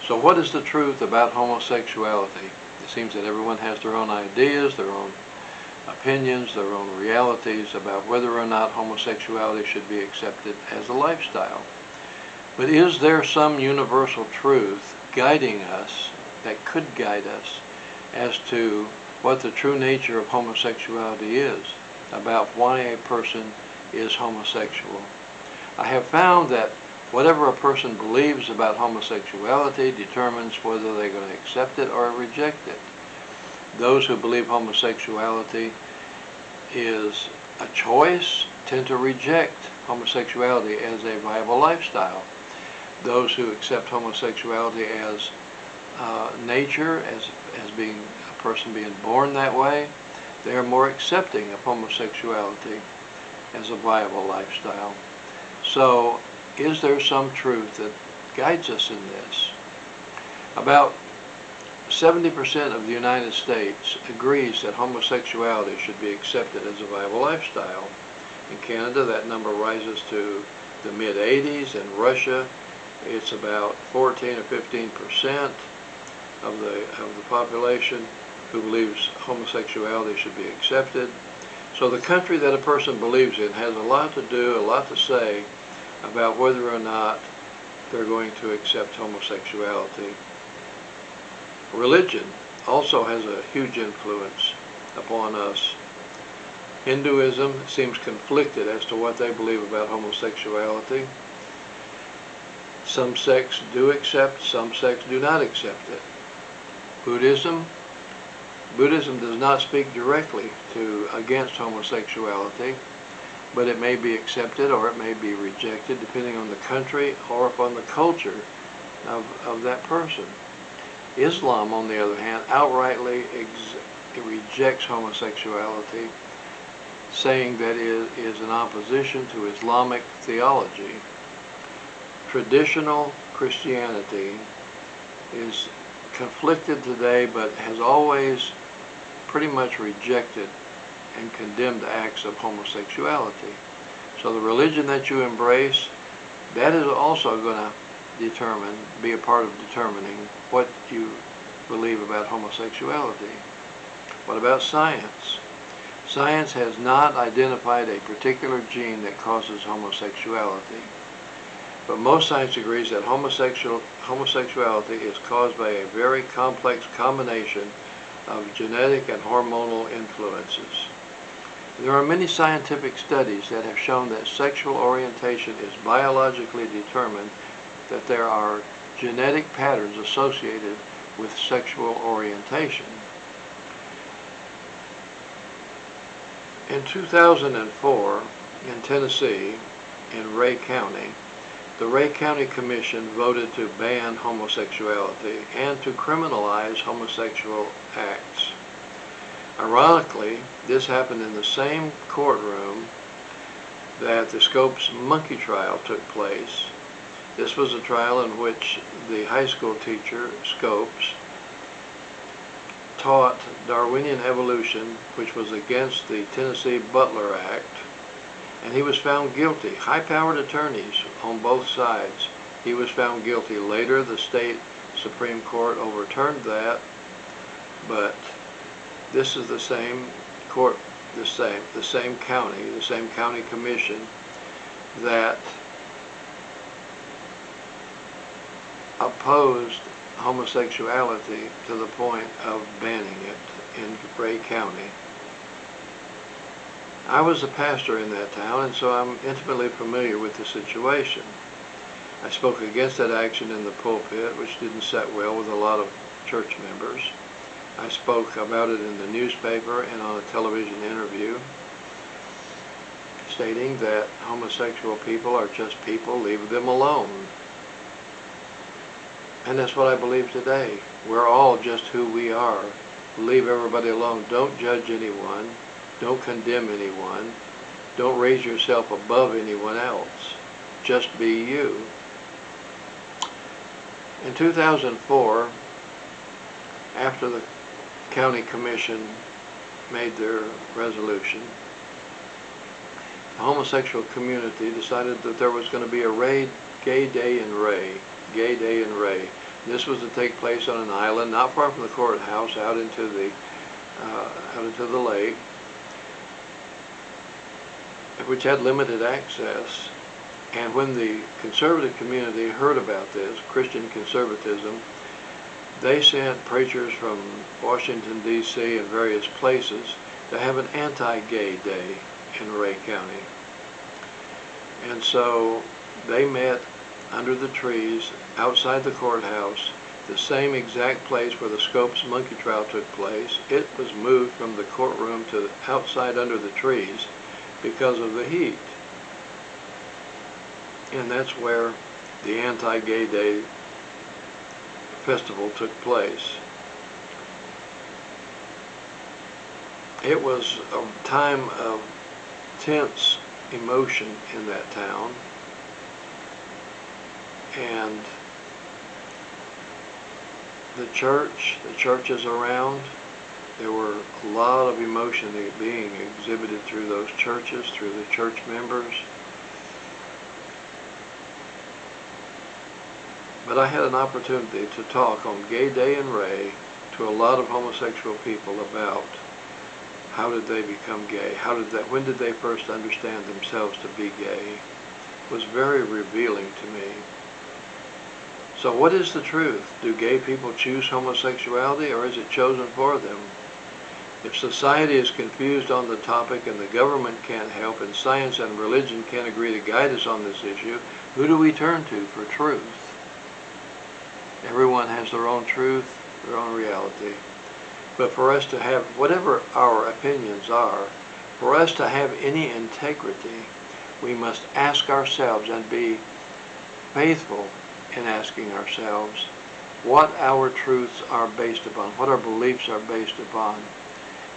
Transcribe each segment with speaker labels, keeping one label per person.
Speaker 1: So what is the truth about homosexuality? It seems that everyone has their own ideas, their own opinions, their own realities about whether or not homosexuality should be accepted as a lifestyle. But is there some universal truth guiding us, that could guide us, as to what the true nature of homosexuality is, about why a person is homosexual? I have found that whatever a person believes about homosexuality determines whether they're going to accept it or reject it. Those who believe homosexuality is a choice tend to reject homosexuality as a viable lifestyle. Those who accept homosexuality as nature, as being a person being born that way, they are more accepting of homosexuality as a viable lifestyle. So, is there some truth that guides us in this? About 70% of the United States agrees that homosexuality should be accepted as a viable lifestyle. In Canada, that number rises to the mid-80s. In Russia, it's about 14 or 15% of the population who believes homosexuality should be accepted. So the country that a person believes in has a lot to do, a lot to say about whether or not they're going to accept homosexuality. Religion also has a huge influence upon us. Hinduism seems conflicted as to what they believe about homosexuality. Some sects do accept, some sects do not accept it. Buddhism does not speak directly against homosexuality, but it may be accepted or it may be rejected depending on the country or upon the culture of that person. Islam, on the other hand, outrightly rejects homosexuality, saying that it is in opposition to Islamic theology. Traditional Christianity is conflicted today, but has always pretty much rejected and condemned acts of homosexuality. So the religion that you embrace, that is also going to be a part of determining what you believe about homosexuality. What about science? Science has not identified a particular gene that causes homosexuality, but most science agrees that homosexuality is caused by a very complex combination of genetic and hormonal influences. There are many scientific studies that have shown that sexual orientation is biologically determined, that there are genetic patterns associated with sexual orientation. In 2004, in Tennessee, in Ray County, the Ray County Commission voted to ban homosexuality and to criminalize homosexual acts. Ironically, this happened in the same courtroom that the Scopes monkey trial took place. This was a trial in which the high school teacher, Scopes, taught Darwinian evolution, which was against the Tennessee Butler Act, and he was found guilty. High-powered attorneys on both sides. He was found guilty. Later, the state Supreme Court overturned that, but this is the same court, the same county commission that opposed homosexuality to the point of banning it in Ray County. I was a pastor in that town, and so I'm intimately familiar with the situation. I spoke against that action in the pulpit, which didn't sit well with a lot of church members. I spoke about it in the newspaper and on a television interview, stating that homosexual people are just people, leave them alone. And that's what I believe today. We're all just who we are. Leave everybody alone. Don't judge anyone. Don't condemn anyone. Don't raise yourself above anyone else. Just be you. In 2004, after the county commission made their resolution, the homosexual community decided that there was going to be a gay day in Ray. This was to take place on an island not far from the courthouse, out into the lake, which had limited access. And when the conservative community heard about this, Christian conservatism, they sent preachers from Washington, D.C. and various places to have an anti-gay day in Ray County. And so they met under the trees outside the courthouse, the same exact place where the Scopes monkey trial took place. It was moved from the courtroom to outside under the trees because of the heat. And that's where the anti-gay day festival took place. It was a time of tense emotion in that town, and the churches around, there were a lot of emotion being exhibited through those churches, through the church members. But I had an opportunity to talk on Gay Day in Ray to a lot of homosexual people about how did they become gay, when did they first understand themselves to be gay. It was very revealing to me. So what is the truth? Do gay people choose homosexuality, or is it chosen for them? If society is confused on the topic and the government can't help, and science and religion can't agree to guide us on this issue, who do we turn to for truth? Everyone has their own truth, their own reality. But for us to have, whatever our opinions are, for us to have any integrity, we must ask ourselves and be faithful in asking ourselves what our truths are based upon, what our beliefs are based upon.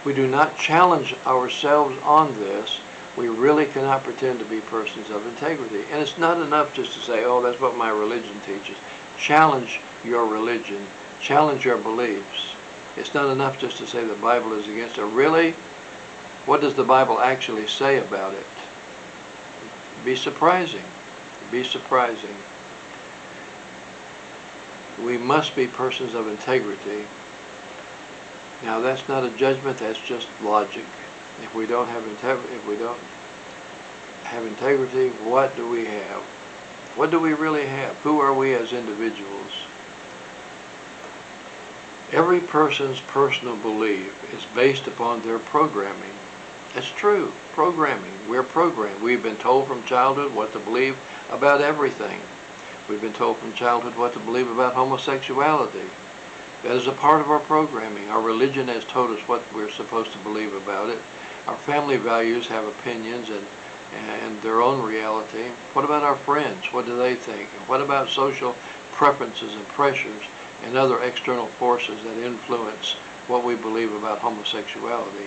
Speaker 1: We do not challenge ourselves on this. We really cannot pretend to be persons of integrity. And it's not enough just to say, oh, that's what my religion teaches. Challenge your religion. Challenge your beliefs. It's not enough just to say the Bible is against it. Really, what does the Bible actually say about it? Be surprising. Be surprising. We must be persons of integrity. Now, that's not a judgment, that's just logic. If we don't have integrity, what do we have? What do we really have? Who are we as individuals? Every person's personal belief is based upon their programming. It's true, programming. We're programmed. We've been told from childhood what to believe about everything. We've been told from childhood what to believe about homosexuality. That is a part of our programming. Our religion has told us what we're supposed to believe about it. Our family values have opinions and their own reality. What about our friends? What do they think? And what about social preferences and pressures and other external forces that influence what we believe about homosexuality?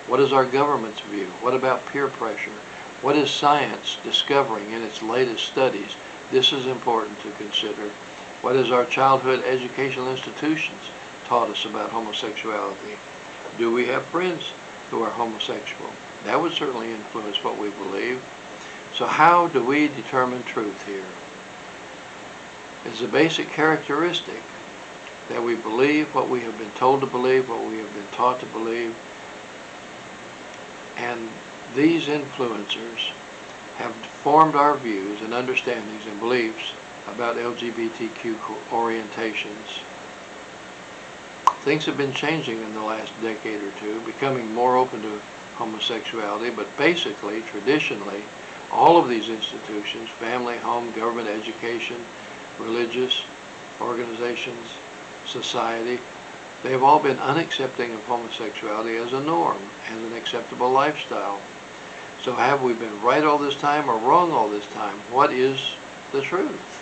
Speaker 1: What is our government's view? What about peer pressure? What is science discovering in its latest studies? This is important to consider. What has our childhood educational institutions taught us about homosexuality? Do we have friends who are homosexual? That would certainly influence what we believe. So how do we determine truth here? It's a basic characteristic that we believe what we have been told to believe, what we have been taught to believe. And these influencers have formed our views and understandings and beliefs about LGBTQ orientations. Things have been changing in the last decade or two, becoming more open to homosexuality, but basically, traditionally, all of these institutions, family, home, government, education, religious organizations, society, they have all been unaccepting of homosexuality as a norm, as an acceptable lifestyle. So have we been right all this time or wrong all this time? What is the truth?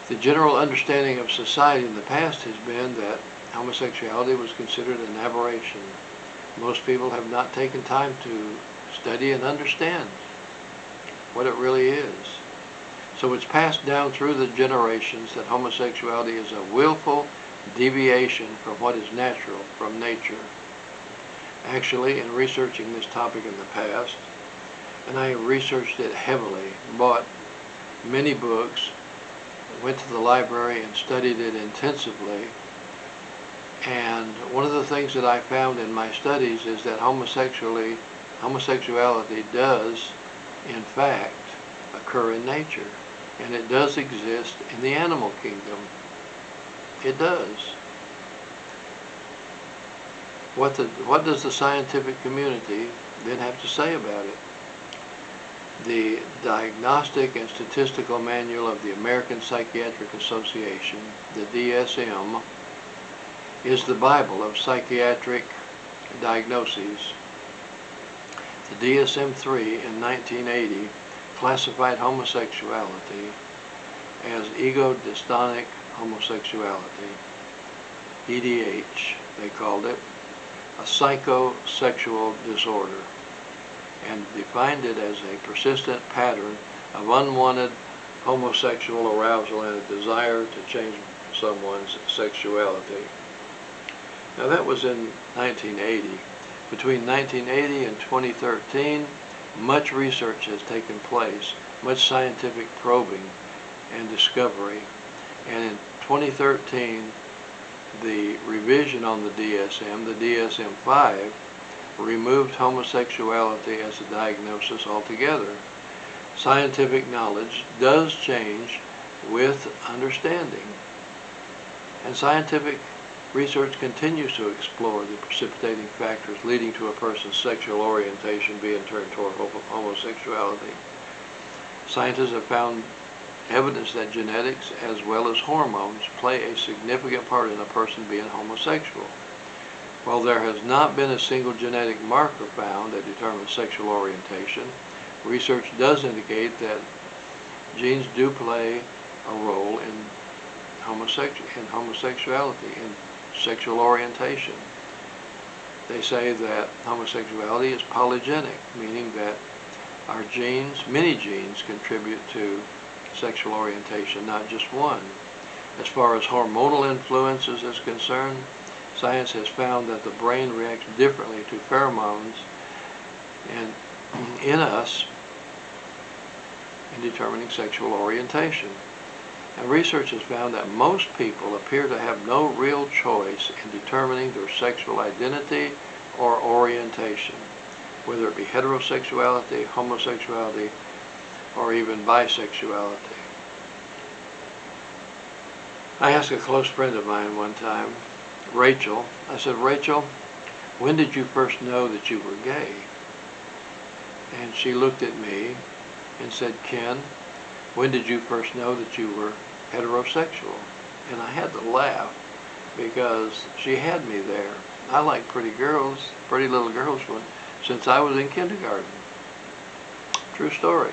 Speaker 1: The general understanding of society in the past has been that homosexuality was considered an aberration. Most people have not taken time to study and understand what it really is. So it's passed down through the generations that homosexuality is a willful deviation from what is natural, from nature. Actually, in researching this topic in the past, and I researched it heavily, bought many books went to the library and studied it intensively. And one of the things that I found in my studies is that homosexuality does, in fact, occur in nature. And it does exist in the animal kingdom. It does. What does the scientific community then have to say about it? The Diagnostic and Statistical Manual of the American Psychiatric Association, the DSM, is the Bible of psychiatric diagnoses. The DSM-3 in 1980 classified homosexuality as ego-dystonic homosexuality, EDH, they called it, a psychosexual disorder, and defined it as a persistent pattern of unwanted homosexual arousal and a desire to change someone's sexuality. Now that was in 1980. Between 1980 and 2013, much research has taken place, much scientific probing and discovery, and in 2013, the revision on the DSM-5, removed homosexuality as a diagnosis altogether. Scientific knowledge does change with understanding, and scientific research continues to explore the precipitating factors leading to a person's sexual orientation being turned toward homosexuality. Scientists have found evidence that genetics as well as hormones play a significant part in a person being homosexual. While there has not been a single genetic marker found that determines sexual orientation, research does indicate that genes do play a role in homosexuality, in sexual orientation. They say that homosexuality is polygenic, meaning that our genes, many genes, contribute to sexual orientation, not just one. As far as hormonal influences is concerned, science has found that the brain reacts differently to pheromones and in us in determining sexual orientation. And research has found that most people appear to have no real choice in determining their sexual identity or orientation, whether it be heterosexuality, homosexuality, or even bisexuality. I asked a close friend of mine one time, Rachel, I said, Rachel, when did you first know that you were gay? And she looked at me and said, Ken, when did you first know that you were heterosexual? And I had to laugh because she had me there. I like pretty little girls since I was in kindergarten. True story.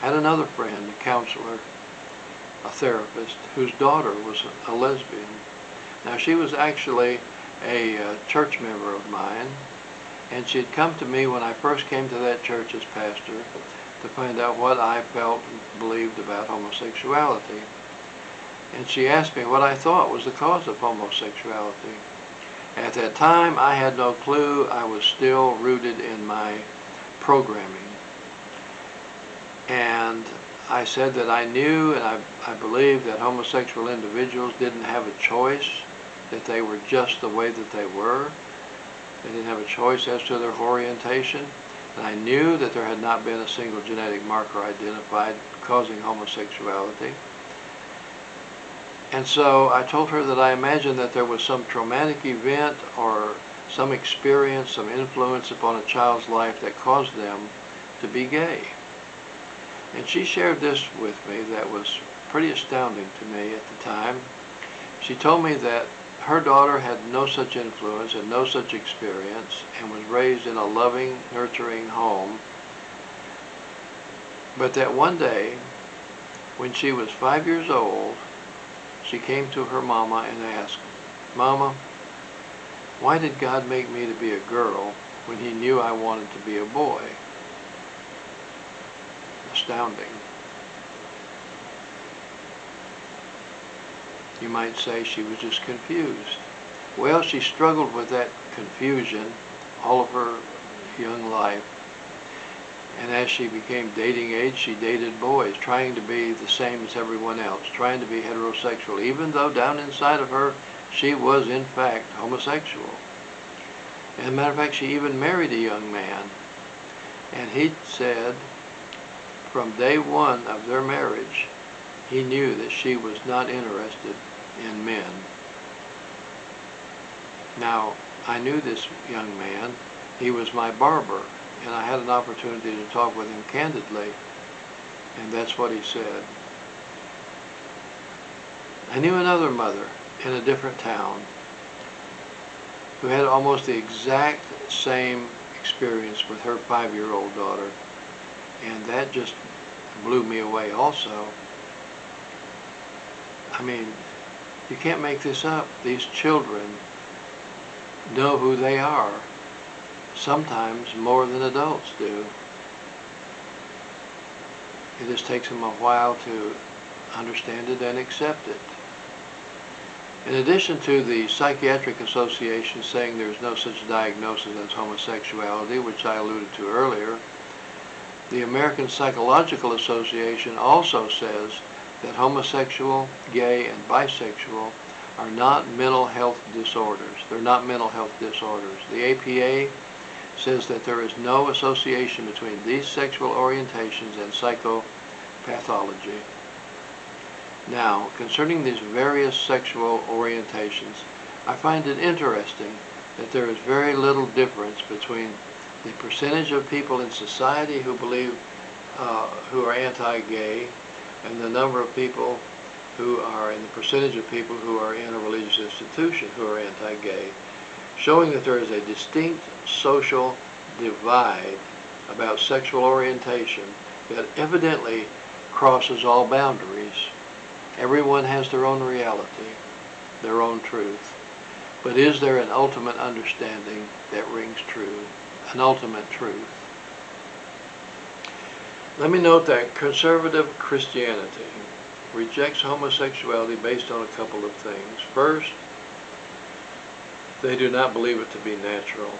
Speaker 1: I had another friend, a counselor, a therapist, whose daughter was a lesbian. Now she was actually a church member of mine, and she had come to me when I first came to that church as pastor to find out what I felt and believed about homosexuality. And she asked me what I thought was the cause of homosexuality. At that time, I had no clue. I was still rooted in my programming. And I said that I knew and I believed that homosexual individuals didn't have a choice, that they were just the way that they were. They didn't have a choice as to their orientation. And I knew that there had not been a single genetic marker identified causing homosexuality. And so I told her that I imagined that there was some traumatic event or some experience, some influence upon a child's life that caused them to be gay. And she shared this with me that was pretty astounding to me at the time. She told me that her daughter had no such influence and no such experience and was raised in a loving, nurturing home. But that one day, when she was 5 years old, she came to her mama and asked, Mama, why did God make me to be a girl when he knew I wanted to be a boy? Astounding. You might say she was just confused. Well, she struggled with that confusion all of her young life. And as she became dating age, she dated boys, trying to be the same as everyone else, trying to be heterosexual, even though down inside of her, she was in fact homosexual. As a matter of fact, she even married a young man. And he said from day one of their marriage, he knew that she was not interested in men. Now, I knew this young man. He was my barber, and I had an opportunity to talk with him candidly, and that's what he said. I knew another mother in a different town who had almost the exact same experience with her 5-year-old daughter, and that just blew me away also. I mean, you can't make this up. These children know who they are, sometimes more than adults do. It just takes them a while to understand it and accept it. In addition to the Psychiatric Association saying there's no such diagnosis as homosexuality, which I alluded to earlier, the American Psychological Association also says that homosexual, gay, and bisexual are not mental health disorders. They're not mental health disorders. The APA says that there is no association between these sexual orientations and psychopathology. Now, concerning these various sexual orientations, I find it interesting that there is very little difference between the percentage of people in society who believe, who are anti-gay, and the number of people who are, and the percentage of people who are in a religious institution who are anti-gay, showing that there is a distinct social divide about sexual orientation that evidently crosses all boundaries. Everyone has their own reality, their own truth. But is there an ultimate understanding that rings true, an ultimate truth? Let me note that conservative Christianity rejects homosexuality based on a couple of things. First, they do not believe it to be natural.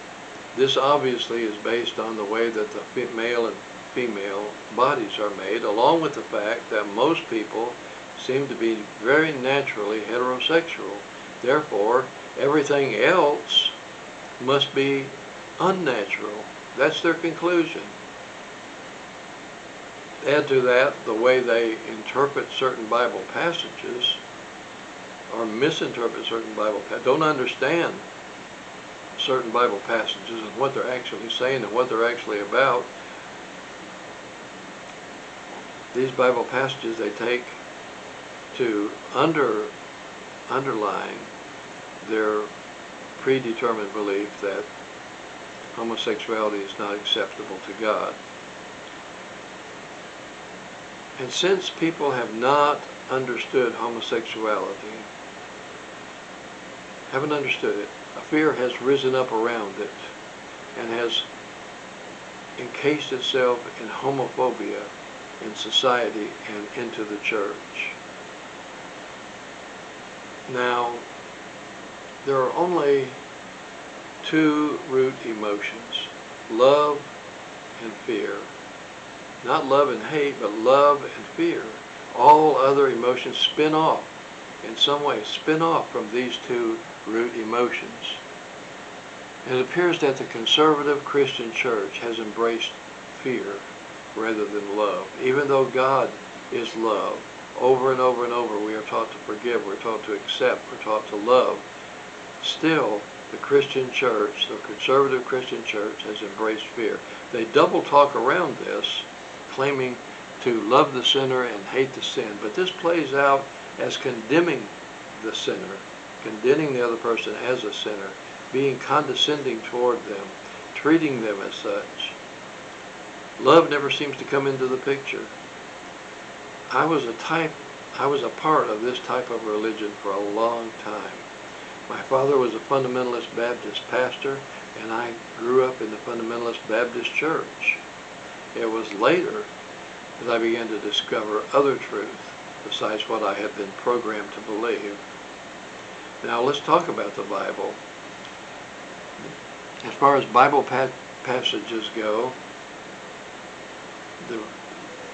Speaker 1: This obviously is based on the way that the male and female bodies are made, along with the fact that most people seem to be very naturally heterosexual. Therefore, everything else must be unnatural. That's their conclusion. Add to that the way they interpret certain Bible passages, or misinterpret certain Bible passages, don't understand certain Bible passages and what they're actually saying and what they're actually about. These Bible passages they take to underline their predetermined belief that homosexuality is not acceptable to God. And since people have not understood homosexuality, haven't understood it, a fear has risen up around it and has encased itself in homophobia in society and into the church. Now, there are only two root emotions, love and fear. Not love and hate, but love and fear. All other emotions spin off, in some way, spin off from these two root emotions. And it appears that the conservative Christian church has embraced fear rather than love. Even though God is love, over and over and over we are taught to forgive, we're taught to accept, we're taught to love. Still, the Christian church, the conservative Christian church, has embraced fear. They double talk around this, claiming to love the sinner and hate the sin. But this plays out as condemning the sinner, condemning the other person as a sinner, being condescending toward them, treating them as such. Love never seems to come into the picture. I was a part of this type of religion for a long time. My father was a fundamentalist Baptist pastor, and I grew up in the fundamentalist Baptist church. It was later that I began to discover other truth besides what I had been programmed to believe. Now let's talk about the Bible. As far as Bible passages go, the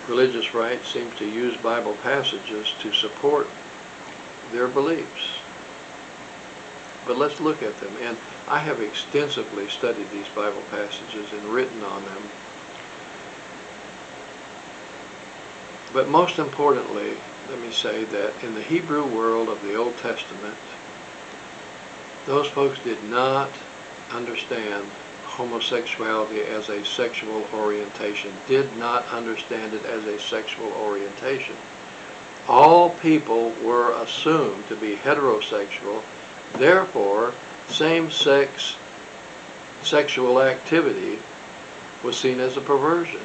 Speaker 1: religious right seems to use Bible passages to support their beliefs. But let's look at them. And I have extensively studied these Bible passages and written on them. But most importantly, let me say that in the Hebrew world of the Old Testament, those folks did not understand homosexuality as a sexual orientation, did not understand it as a sexual orientation. All people were assumed to be heterosexual, therefore same-sex sexual activity was seen as a perversion.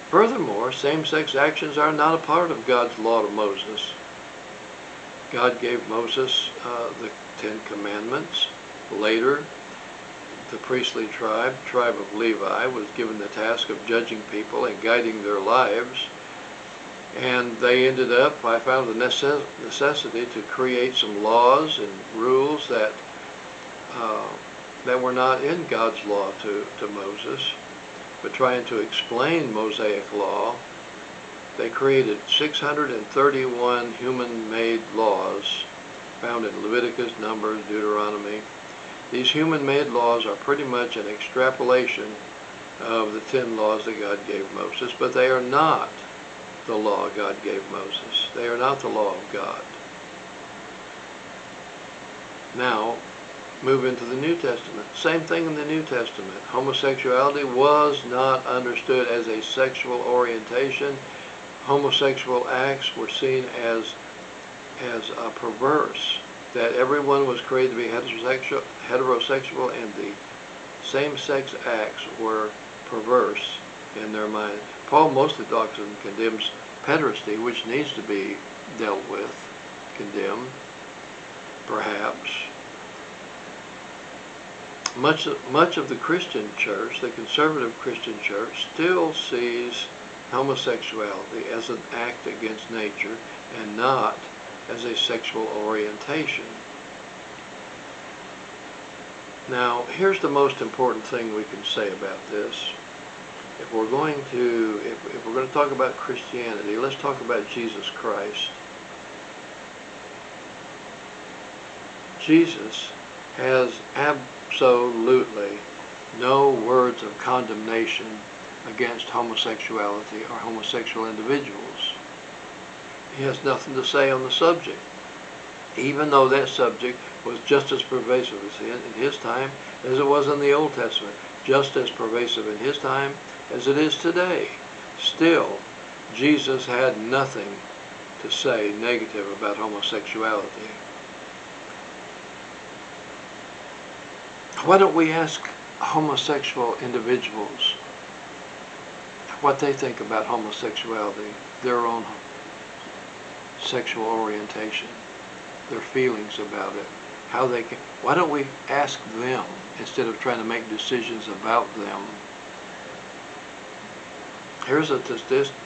Speaker 1: Furthermore, same-sex actions are not a part of God's law to Moses. God gave Moses the Ten Commandments. Later, the priestly tribe of Levi, was given the task of judging people and guiding their lives. And they ended up, I found the necessity to create some laws and rules that were not in God's law to Moses, but trying to explain Mosaic law. They created 631 human-made laws found in Leviticus, Numbers, Deuteronomy. These human-made laws are pretty much an extrapolation of the 10 laws that God gave Moses, but they are not the law God gave Moses. They are not the law of God. Now, move into the New Testament. Same thing in the New Testament. Homosexuality was not understood as a sexual orientation. Homosexual acts were seen as perverse, that everyone was created to be heterosexual, and the same-sex acts were perverse in their mind. Paul mostly talks and condemns pederasty, which needs to be dealt with, condemned, perhaps. Much of the Christian church, the conservative Christian church, still sees homosexuality as an act against nature and not as a sexual orientation. Now, here's the most important thing we can say about this. If we're going to talk about Christianity, let's talk about Jesus Christ. Jesus has absolutely no words of condemnation against homosexuality or homosexual individuals. He has nothing to say on the subject, even though that subject was just as pervasive in his time as it was in the Old Testament, just as pervasive in his time as it is today. Still, Jesus had nothing to say negative about homosexuality. Why don't we ask homosexual individuals what they think about homosexuality, their own sexual orientation, their feelings about it, how they can. Why don't we ask them instead of trying to make decisions about them? Here's a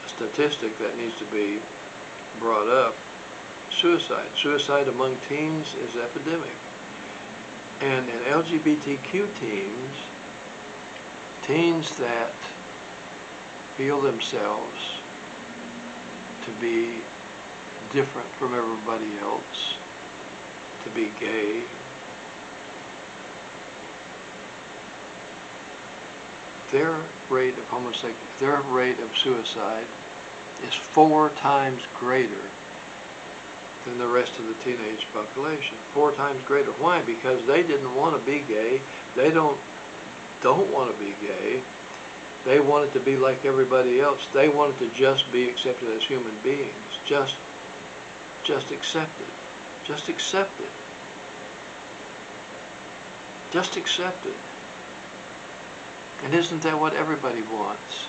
Speaker 1: statistic that needs to be brought up. Suicide. Suicide among teens is epidemic. And in LGBTQ teens that feel themselves to be different from everybody else, to be gay, their rate of suicide is 4 times greater than the rest of the teenage population. 4 times greater. Why? Because they didn't want to be gay. They don't want to be gay. They wanted to be like everybody else. They wanted to just be accepted as human beings. Just accepted. Just accepted. Just accepted. And isn't that what everybody wants?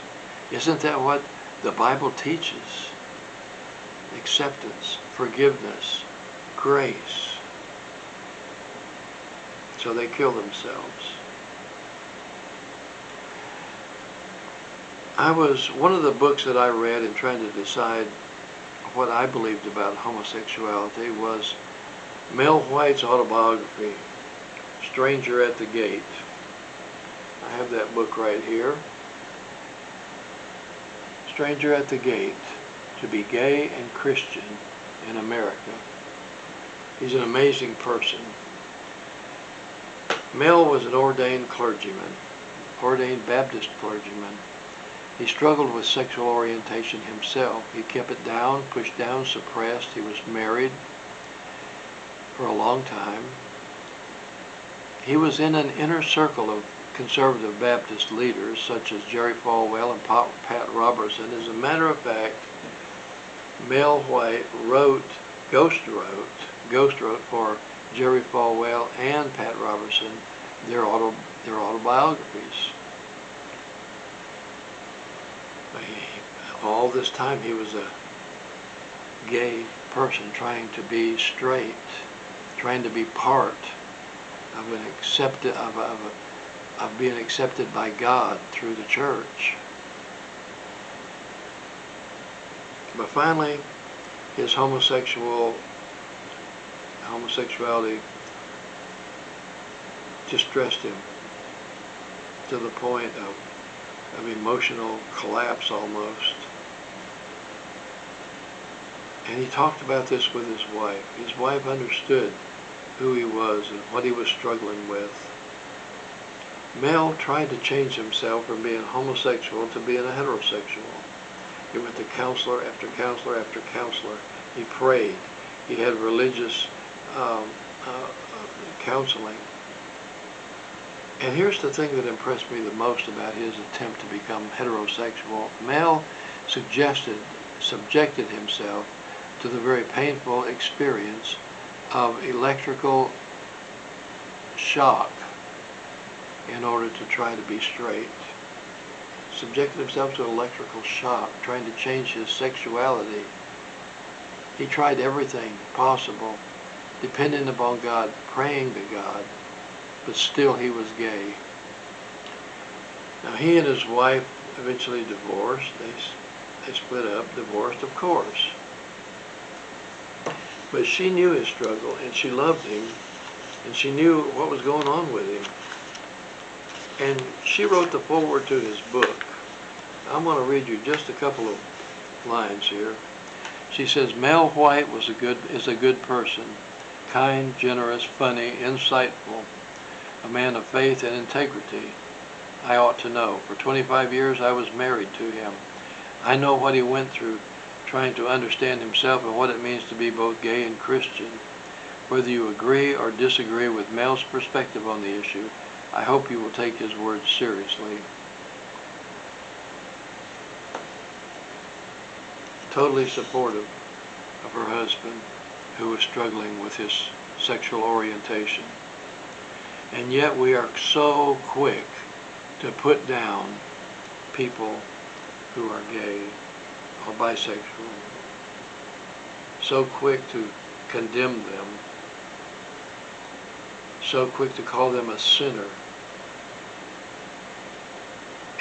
Speaker 1: Isn't that what the Bible teaches? Acceptance, forgiveness, grace. So they kill themselves. One of the books that I read in trying to decide what I believed about homosexuality was Mel White's autobiography, Stranger at the Gate. I have that book right here. stranger at the gate, to be gay and Christian in America. He's an amazing person. Mel was an ordained clergyman, ordained Baptist clergyman. He struggled with sexual orientation himself. He kept it down, pushed down, suppressed. He was married for a long time. He was in an inner circle of conservative Baptist leaders such as Jerry Falwell and Pat Robertson. As a matter of fact, Mel White ghost wrote for Jerry Falwell and Pat Robertson their autobiographies. All this time he was a gay person trying to be straight, trying to be part of being accepted by God through the church. But finally, his homosexuality distressed him to the point of emotional collapse almost. And he talked about this with his wife. His wife understood who he was and what he was struggling with. Mel tried to change himself from being homosexual to being a heterosexual. He went to counselor after counselor after counselor. He prayed. He had religious counseling. And here's the thing that impressed me the most about his attempt to become heterosexual. Mel subjected himself to the very painful experience of electrical shock in order to try to be straight. Subjected himself to electrical shock, trying to change his sexuality. He tried everything possible, depending upon God, praying to God, but still he was gay. Now he and his wife eventually divorced. They split up, divorced, of course. But she knew his struggle, and she loved him, and she knew what was going on with him. And she wrote the foreword to his book. I'm going to read you just a couple of lines here. She says, Mel White is a good person, kind, generous, funny, insightful, a man of faith and integrity. I ought to know. For 25 years I was married to him. I know what he went through trying to understand himself and what it means to be both gay and Christian. Whether you agree or disagree with Mel's perspective on the issue, I hope you will take his words seriously. Totally supportive of her husband, who was struggling with his sexual orientation. And yet we are so quick to put down people who are gay or bisexual. So quick to condemn them. So quick to call them a sinner.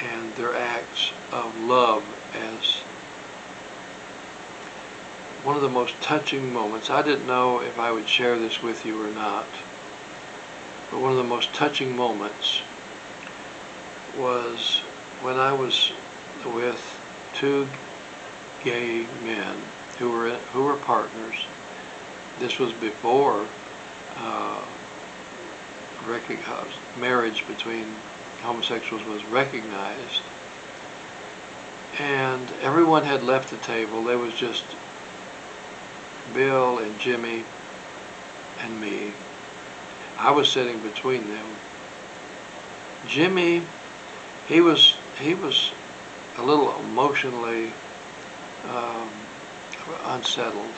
Speaker 1: And their acts of love as one of the most touching moments. I didn't know if I would share this with you or not, but one of the most touching moments was when I was with two gay men who were partners. This was before marriage between homosexuals was recognized, and everyone had left the table. There was just Bill and Jimmy and me. I was sitting between them. Jimmy, he was a little emotionally unsettled.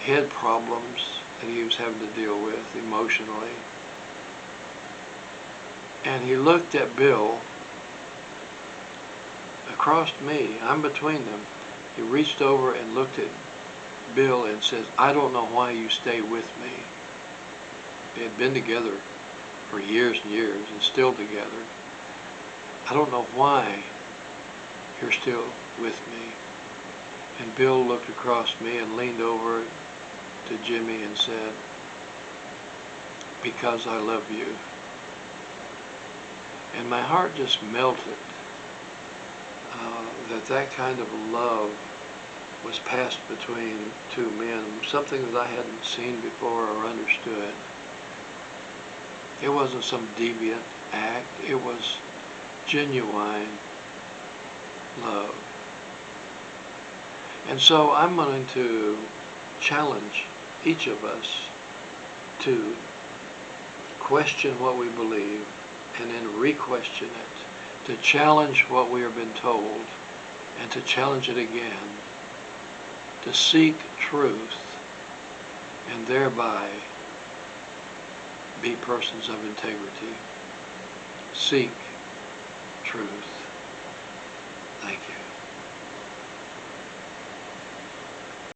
Speaker 1: He had problems that he was having to deal with emotionally. And he looked at Bill across me. I'm between them. He reached over and looked at Bill and says, I don't know why you stay with me. They had been together for years and years and still together. I don't know why you're still with me. And Bill looked across me and leaned over to Jimmy and said, because I love you. And my heart just melted. that kind of love was passed between two men, something that I hadn't seen before or understood. It wasn't some deviant act. It was genuine love. And so I'm going to challenge each of us to question what we believe and then re-question it, to challenge what we have been told and to challenge it again, to seek truth and thereby be persons of integrity. Seek truth. Thank you.